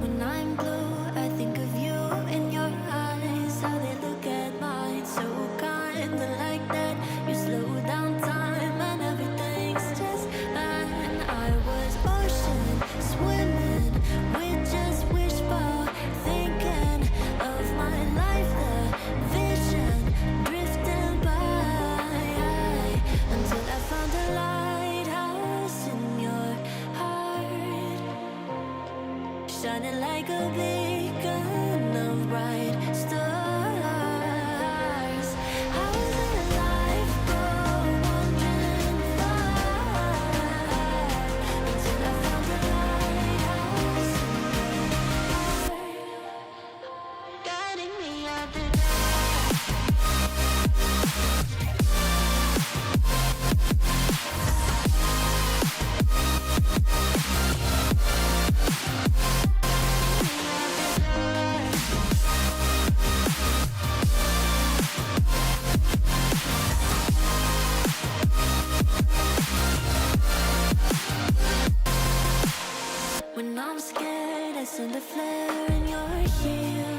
When I'm blue, I think of you in your eyes, how they look at mine, so kinda like that. You slow down time and everything's just fine. I was ocean swimming with just wishful thinking of my life, the vision drifting by, until I found a lighthouse in your heart, shining like a beacon of bright stars. I was alive, wandering far, until I found a lighthouse in your heart, guiding me out the dark. When I'm scared, I send a flare and you're here.